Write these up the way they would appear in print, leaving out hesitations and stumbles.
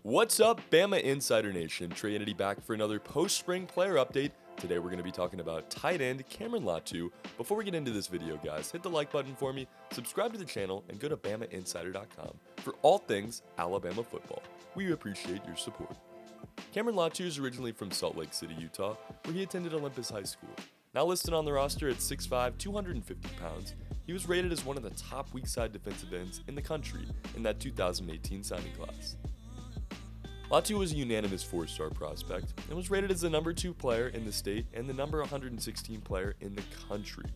What's up, Bama Insider Nation? Trinity back for another post-spring player update. Today we're going to be talking about tight end Cameron Latu. Before we get into this video, guys, hit the like button for me, subscribe to the channel, and go to BamaInsider.com for all things Alabama football. We appreciate your support. Cameron Latu is originally from Salt Lake City, Utah, where he attended Olympus High School. Now listed on the roster at 6'5", 250 pounds, he was rated as one of the top weak side defensive ends in the country in that 2018 signing class. Latu was a unanimous 4-star prospect and was rated as the number 2 player in the state and the number 116 player in the country.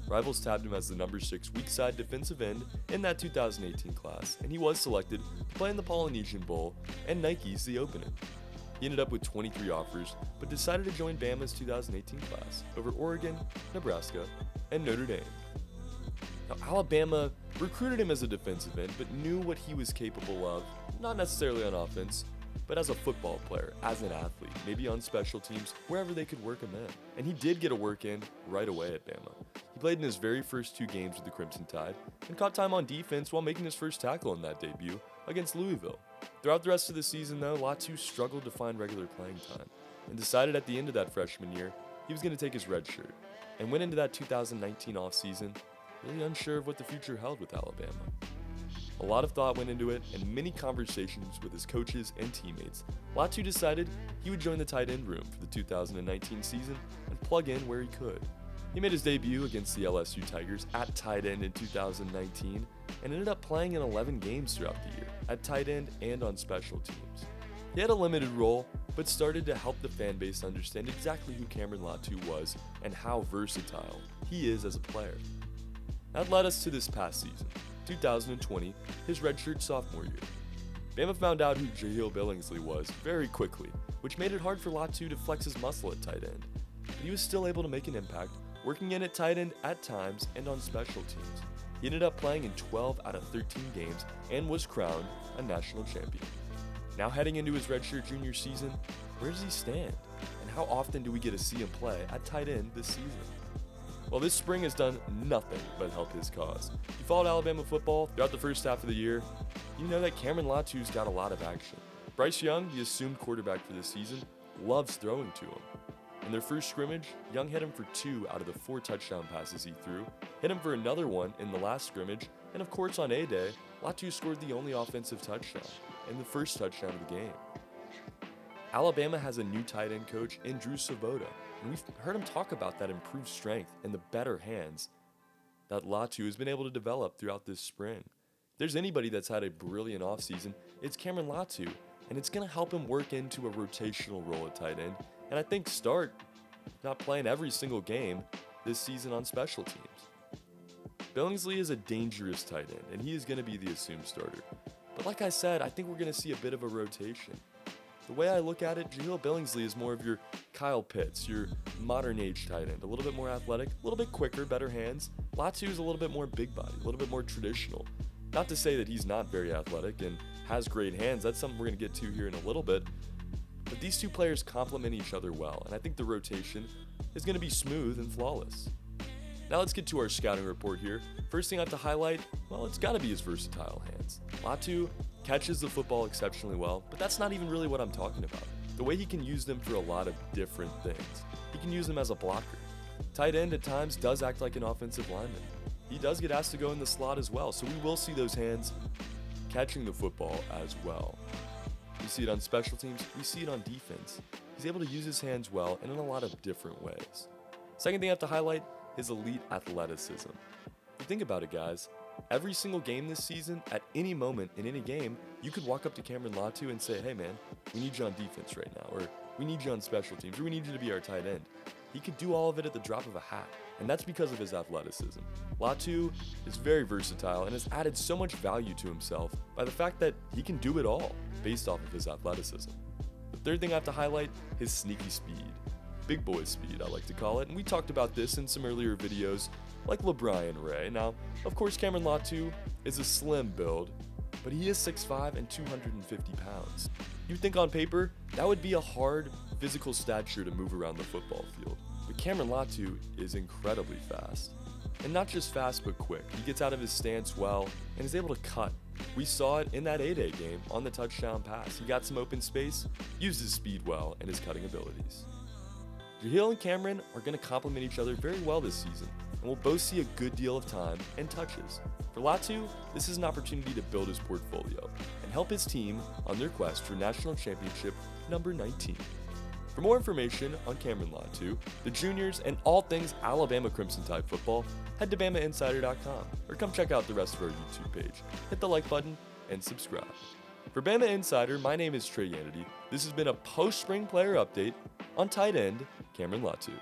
Rivals tabbed him as the number 6 weak side defensive end in that 2018 class, and he was selected to play in the Polynesian Bowl and Nike's The Opening. He ended up with 23 offers, but decided to join Bama's 2018 class over Oregon, Nebraska, and Notre Dame. Now, Alabama recruited him as a defensive end, but knew what he was capable of, not necessarily on offense, but as a football player, as an athlete, maybe on special teams, wherever they could work him in. And he did get a work in right away at Bama. He played in his very first 2 games with the Crimson Tide and caught time on defense while making his first tackle in that debut against Louisville. Throughout the rest of the season, though, Latu struggled to find regular playing time and decided at the end of that freshman year he was going to take his red shirt and went into that 2019 offseason really unsure of what the future held with Alabama. A lot of thought went into it, and many conversations with his coaches and teammates. Latu decided he would join the tight end room for the 2019 season and plug in where he could. He made his debut against the LSU Tigers at tight end in 2019 and ended up playing in 11 games throughout the year, at tight end and on special teams. He had a limited role, but started to help the fan base understand exactly who Cameron Latu was and how versatile he is as a player. That led us to this past season, 2020, his redshirt sophomore year. Bama found out who Jahleel Billingsley was very quickly, which made it hard for Latu to flex his muscle at tight end. But he was still able to make an impact, working in at tight end at times and on special teams. He ended up playing in 12 out of 13 games and was crowned a national champion. Now heading into his redshirt junior season, where does he stand? And how often do we get to see him play at tight end this season? Well, this spring has done nothing but help his cause. If you followed Alabama football throughout the first half of the year, you know that Cameron Latu's got a lot of action. Bryce Young, the assumed quarterback for this season, loves throwing to him. In their first scrimmage, Young hit him for 2 out of the 4 touchdown passes he threw, hit him for another one in the last scrimmage, and of course on A-Day, Latu scored the only offensive touchdown and the first touchdown of the game. Alabama has a new tight end coach in Drew Svoboda, and we've heard him talk about that improved strength and the better hands that Latu has been able to develop throughout this spring. If there's anybody that's had a brilliant offseason, it's Cameron Latu, and it's going to help him work into a rotational role at tight end, and I think start not playing every single game this season on special teams. Billingsley is a dangerous tight end, and he is going to be the assumed starter. But like I said, I think we're going to see a bit of a rotation. The way I look at it, Jahleel Billingsley is more of your Kyle Pitts, your modern age tight end. A little bit more athletic, a little bit quicker, better hands. Latu is a little bit more big body, a little bit more traditional. Not to say that he's not very athletic and has great hands. That's something we're going to get to here in a little bit. But these two players complement each other well, and I think the rotation is going to be smooth and flawless. Now let's get to our scouting report here. First thing I have to highlight, well, it's got to be his versatile hands. Latu catches the football exceptionally well, but that's not even really what I'm talking about. The way he can use them for a lot of different things. He can use them as a blocker. Tight end at times does act like an offensive lineman. He does get asked to go in the slot as well, so we will see those hands catching the football as well. We see it on special teams, we see it on defense. He's able to use his hands well and in a lot of different ways. Second thing I have to highlight, his elite athleticism. If you think about it, guys, every single game this season, at any moment in any game, you could walk up to Cameron Latu and say, hey man, we need you on defense right now, or we need you on special teams, or we need you to be our tight end. He could do all of it at the drop of a hat, and that's because of his athleticism. Latu is very versatile and has added so much value to himself by the fact that he can do it all based off of his athleticism. The third thing I have to highlight, his sneaky speed. Big boy speed, I like to call it, and we talked about this in some earlier videos, like LeBron Ray. Now, of course, Cameron Latu is a slim build, but he is 6'5" and 250 pounds. You'd think on paper, that would be a hard physical stature to move around the football field, but Cameron Latu is incredibly fast. And not just fast, but quick. He gets out of his stance well and is able to cut We saw it in that A-Day game on the touchdown pass. He got some open space, used his speed well, and his cutting abilities. Jahleel and Cameron are going to complement each other very well this season, and will both see a good deal of time and touches. For Latu, this is an opportunity to build his portfolio and help his team on their quest for National Championship number 19. For more information on Cameron Latu, the juniors, and all things Alabama Crimson Tide football, head to BamaInsider.com or come check out the rest of our YouTube page. Hit the like button and subscribe. For Bama Insider, my name is Trey Yanity. This has been a post-spring player update on tight end Cameron Latu.